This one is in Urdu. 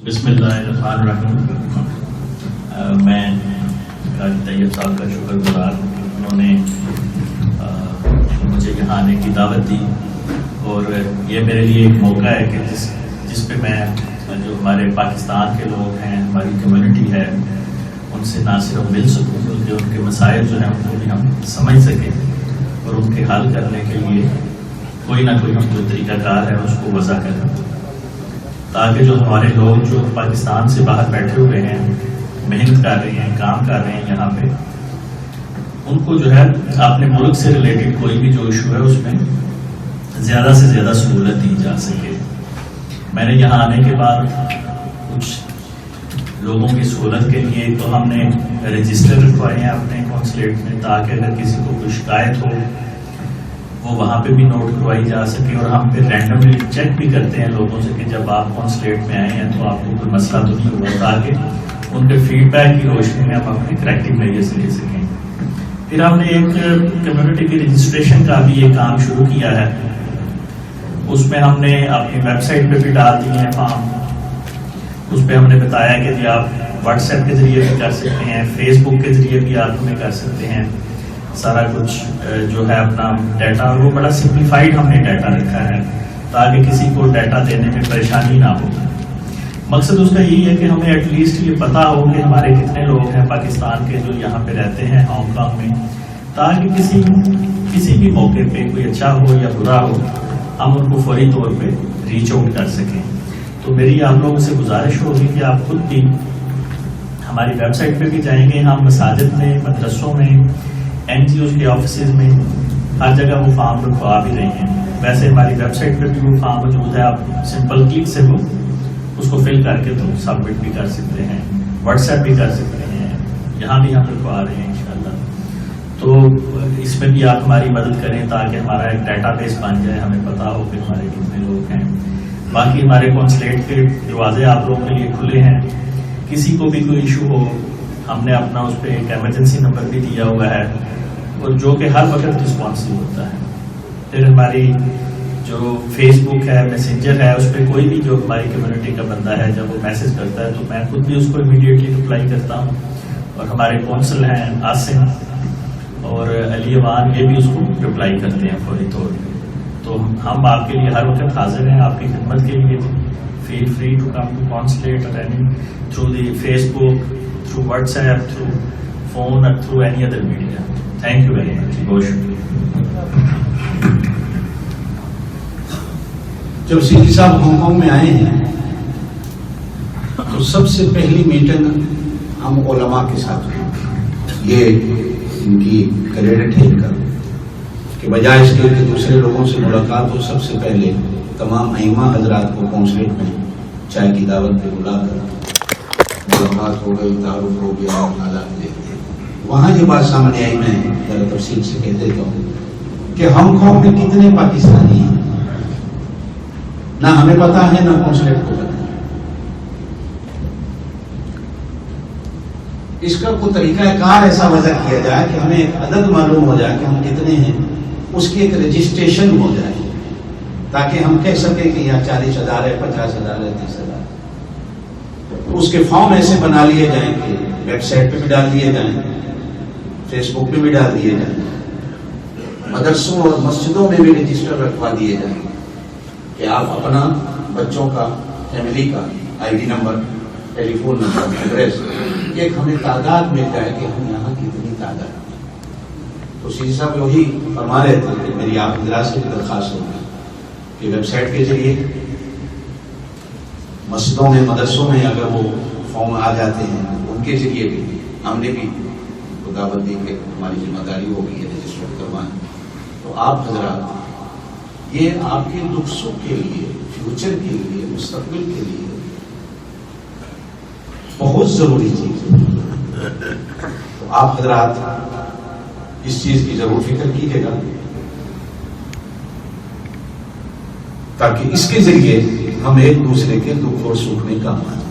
بسم اللہ الرحمن الرحیم. میں قاضی طیب صاحب کا شکر گزار ہوں کہ انہوں نے مجھے یہاں آنے کی دعوت دی، اور یہ میرے لیے ایک موقع ہے کہ جس پہ میں جو ہمارے پاکستان کے لوگ ہیں، ہماری کمیونٹی ہے، ان سے نہ صرف مل سکوں بلکہ ان کے مسائل جو ہیں ان کو بھی ہم سمجھ سکیں اور ان کے حل کرنے کے لیے کوئی نہ کوئی ہم جو طریقہ کار ہے اس کو وضع کریں، تاکہ جو ہمارے لوگ جو پاکستان سے باہر بیٹھے ہوئے ہیں، محنت کر رہے ہیں، کام کر رہے ہیں یہاں پہ، ان کو جو ہے اپنے ملک سے ریلیٹڈ کوئی بھی جو ایشو ہے اس میں زیادہ سے زیادہ سہولت دی جا سکے. میں نے یہاں آنے کے بعد کچھ لوگوں کی سہولت کے لیے تو ہم نے رجسٹر رکھوائے ہیں اپنے کونسلیٹ میں، تاکہ اگر کسی کو کوئی شکایت ہو وہ وہاں پہ بھی نوٹ کروائی جا سکے. اور ہم پھر رینڈملی چیک بھی کرتے ہیں لوگوں سے کہ جب آپ کونسلیٹ میں آئے ہیں تو آپ کو کوئی مسئلہ تو نہیں ہوا، تاکہ ان کے فیڈ بیک کی روشنی میں ہم اپنے کریکٹنگ میجرز لے سکیں. پھر ہم نے ایک کمیونٹی کی رجسٹریشن کا بھی یہ کام شروع کیا ہے. اس میں ہم نے اپنی ویب سائٹ پہ بھی ڈال دیے ہیں فارم. اس پہ ہم نے بتایا کہ جی آپ واٹس ایپ کے ذریعے بھی کر سکتے ہیں، فیس بک کے ذریعے بھی آپ ہمیں کر سکتے ہیں. سارا کچھ جو ہے اپنا ڈیٹا، وہ بڑا سمپلیفائڈ ہم نے ڈیٹا رکھا ہے تاکہ کسی کو ڈیٹا دینے میں پریشانی نہ ہو. مقصد اس کا یہی ہے کہ ہمیں ایٹ لیسٹ یہ پتا ہو کہ ہمارے کتنے لوگ ہیں پاکستان کے جو یہاں پہ رہتے ہیں ہانگ کانگ میں، تاکہ کسی بھی موقع پہ کوئی اچھا ہو یا برا ہو ہم ان کو فوری طور پہ ریچ آؤٹ کر سکیں. تو میری آپ لوگوں سے گزارش ہوگی کہ آپ خود بھی ہماری ویب سائٹ پہ بھی جائیں گے. ہم مساجد میں، مدرسوں میں، این جی اوز کے آفیسز میں ہر جگہ وہ فارم رکھوا بھی رہے ہیں. ویسے ہماری ویب سائٹ پہ بھی وہ فارم موجود ہے، آپ سمپل کلک سے وہ اس کو فل کر کے تو سبمٹ بھی کر سکتے ہیں، واٹس ایپ بھی کر سکتے ہیں. یہاں بھی ہم رکھوا رہے ہیں انشاءاللہ. تو اس میں بھی آپ ہماری مدد کریں تاکہ ہمارا ایک ڈیٹا بیس بن جائے، ہمیں پتا ہو کہ ہمارے کتنے لوگ ہیں. باقی ہمارے کونسلیٹ کے دروازے آپ لوگوں کے لیے کھلے ہیں. کسی کو بھی کوئی ایشو ہو، ہم نے اپنا اس پہ ایک ایمرجنسی نمبر بھی دیا ہوا ہے اور جو کہ ہر وقت رسپانسو ہوتا ہے. پھر ہماری جو فیس بک ہے، میسنجر ہے، اس پہ کوئی بھی جو ہماری کمیونٹی کا بندہ ہے جب وہ میسج کرتا ہے تو میں خود بھی اس کو امیڈیٹلی رپلائی کرتا ہوں. اور ہمارے کونسل ہیں عاصم اور علی اوان، یہ بھی اس کو رپلائی کرتے ہیں فوری طور پہ. تو ہم آپ کے لیے ہر وقت حاضر ہیں آپ کی خدمت کے لیے. Feel free to come to consulate through the Facebook, through WhatsApp, through phone اور through any other media. Thank you very much. بہت شکریہ. جب سیدھی صاحب ہانگ کانگ میں آئے ہیں تو سب سے پہلی میٹنگ ہم علماء کے ساتھ ہوئی. یہ ان کی کریڈٹ ہے ان کا کہ بجائے اس کے کہ دوسرے لوگوں سے ملاقات ہو، سب سے پہلے تمام ائمہ حضرات کو کونسلیٹ میں چائے کی دعوت پہ بلا کر ملاقات ہو گئی، تعارف ہو گیا، حالات دیکھتے. وہاں یہ بات سامنے آئی، میں ذرا تفصیل سے کہہ دیتا ہوں کہ ہانگ کانگ میں کتنے پاکستانی ہیں نہ ہمیں پتا ہے نہ کونسلیٹ کو پتا ہے. اس کا کوئی طریقہ کار ایسا وضع کیا جائے کہ ہمیں ایک عدد معلوم ہو جائے کہ ہم کتنے ہیں، اس کی ایک رجسٹریشن ہو جائے تاکہ ہم کہہ سکیں کہ یہاں 40,000 ہے، 50,000 ہے، 30,000. اس کے فارم ایسے بنا لیے جائیں کہ ویب سائٹ پہ بھی ڈال دیے جائیں، فیس بک پہ بھی ڈال دیے جائیں، مدرسوں اور مسجدوں میں بھی رجسٹر رکھوا دیے جائیں کہ آپ اپنا بچوں کا، فیملی کا I D number, telephone number, address, ایک ہمیں تعداد مل جائے کہ ہم یہاں کتنی تعداد. تو سیدھی صاحب وہی فرما رہے تھے کہ میری آپ حضرات سے بھی درخواست ہوگی کہ ویب سائٹ کے ذریعے مسجدوں میں، مدرسوں میں اگر وہ فارم آ جاتے ہیں ان کے ذریعے بھی ہم نے بھی دعوت دی کہ ہماری ذمہ داری ہوگی ہے رجسٹر کروائیں. تو آپ حضرات یہ آپ کے دکھ سکھ کے لیے، فیوچر کے لیے، مستقبل کے لیے بہت ضروری چیز ہے. تو آپ حضرات اس چیز کی ضرور فکر کیجیے گا تاکہ اس کے ذریعے ہم ایک دوسرے کے دکھ اور سکھ میں کام آئیں.